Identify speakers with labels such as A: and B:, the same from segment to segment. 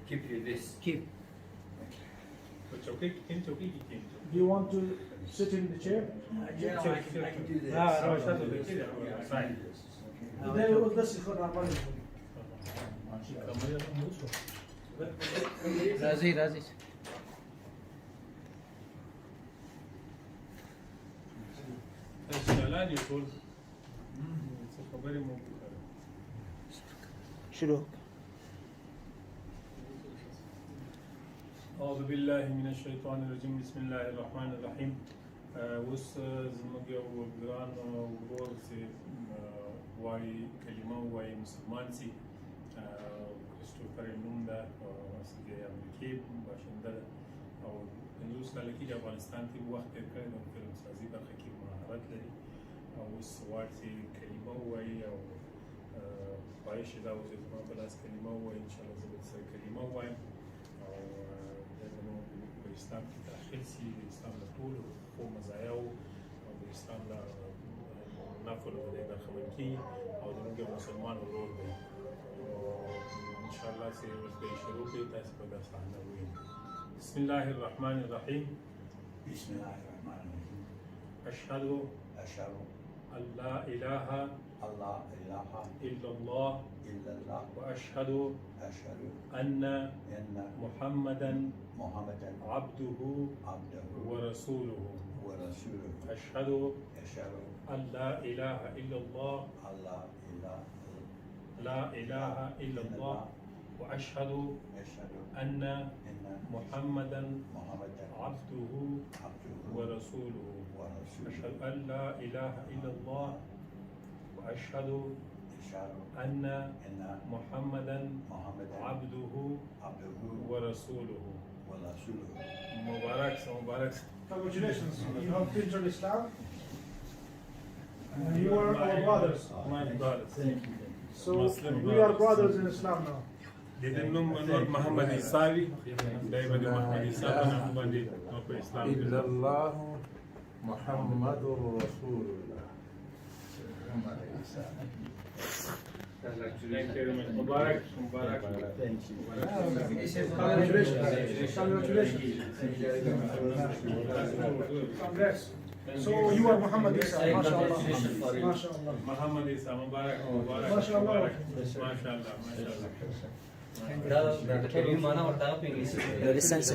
A: Keep you this.
B: Keep.
C: Do you want to sit in the chair?
A: Yeah, I can do this. Fine.
C: ده يقول بس يكون عمال
B: Razi, Razi. شروع.
D: أعوذ بالله من الشيطان الرجيم بسم الله الرحمن الرحيم اوس زموږ یو ګران ورور چې وایي کلمه وایي مسلمان سي کریسټوفر یې نوم ده د امریکې باشنده ده او 50 کاله کې د افغانستان کې وخت تېر کړی د فلم سازي برخه کې مهارت لري او اوس غواړي چې کلمه ووایي او خواهش یې دا و چې زما په لاس کلمه ووایي انشاءالله زه به ورسره کلمه ووایم او په اسلام کې داخل سي د اسلام له ټولو ښو مزایاو او د اسلام له نفلو به دی برخمن کېږي او زموږ یو مسلمان ورور دی انشاءالله چې اوس به یې شروع کړي تاسې به دا صحنه ووینئ بسم الله الرحمن الرحیم
A: بسم الله الرحمن الرحيم.
D: أشهد
A: أشهد
D: أن لا إله
A: أن لا إله
D: إلا الله
A: إلا الله
D: وأشهد
A: أشهد
D: أن
A: أن
D: محمدا
A: محمدا
D: عبده
A: عبده
D: ورسوله
A: ورسوله.
D: أشهد
A: أشهد
D: أن لا إله إلا الله
A: أن لا إله
D: لا إله إلا الله وأشهد
A: أشهد
D: أن
A: أن
D: محمدا
A: محمدا
D: عبده
A: عبده
D: ورسوله
A: ورسوله.
D: أشهد أن لا إله إلا الله وأشهد
A: أشهد
D: أن
A: أن
D: محمدا
A: محمدا
D: عبده
A: عبده
D: ورسوله
A: ورسوله.
D: مبارك مبارك.
C: Congratulations, you have entered Islam and you are our brothers.
D: My brothers.
C: So
D: Muslim
C: we are
D: brothers.
C: brothers in Islam now.
D: د نوم نور محمد عیساوي دای باندې محمد عیسی په نوم باندې نو په اسلام کې
E: إلا الله محمد رسول الله.
D: Thank you very much. مبارك مبارك.
C: Congratulations. Congrats. So you are Muhammad Isa, mashallah. Mashallah.
D: محمد عیسی مبارک مبارک
C: MashaAllah.
D: مبارک ماشاءالله ماشاءالله
F: دا کلمې معنا ورته په انګلیسي
B: Lo license.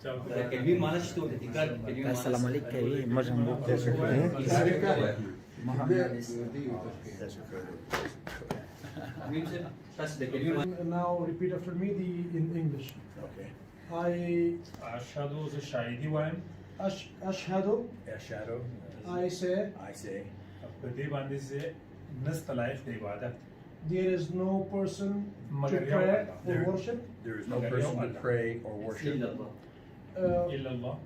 F: دا کلمې معنا چې ته د کار کلمې معنا
B: السلام عليكم مرحبا
F: تاسو د کلمې معنا
C: And now repeat after me in English.
A: Okay.
C: I
D: اشهد ز شاهدی وایم
C: أشهد,
A: أشهد
C: I say,
A: I say
D: په دې باندې چې نست لایق د عبادت
C: there is no person to
D: Magar
C: pray
D: Allah.
C: or worship
A: there is no person to pray or worship
D: الا الله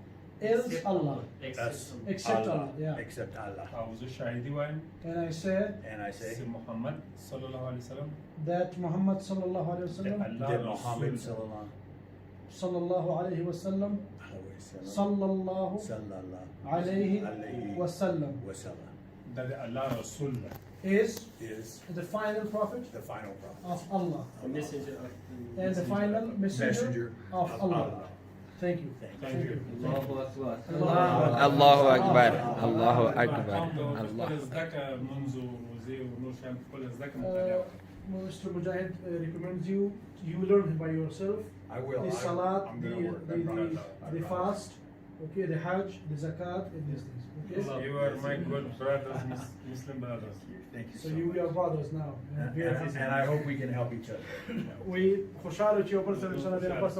C: else Allah,
A: That's
C: except Allah. Yeah.
A: except Allah.
D: او ز شاهدی وایم
C: And I say
A: And I say
D: چې محمد صلی الله علیه وسلم
C: that Muhammad sallallahu alaihi
D: د
C: wasallam,
D: الله
A: that Muhammad
D: رسول
C: sallallahu alaihi wasallam, sallallahu alaihi wasallam
A: wasallam
D: د الله رسول ده
C: is
A: is
C: the final prophet
A: the final prophet
C: of Allah and the final messenger
A: messenger
C: of Allah. Thank you.
D: Thank you.
F: الله اکبر
B: الله أكبر الله أكبر
D: خپل
B: الله
D: زدکه منځ وزي او نور شیان خپل زدکه
C: Uh,
D: مطالعه
C: Mr. Mujahid recommends you learn by yourself
A: I will.
C: the salat,
A: I'm going to work. I promise. I
C: the
A: promise.
C: fast, okay, the hajj, the zakat, and these things. Okay.
D: You are my good brothers, Muslim brothers.
A: Thank you
C: So
A: so
C: you
A: much.
C: are brothers now.
A: And I hope we can help each other.
C: We خوشحال چې یو بل سره انشاءالله د نفس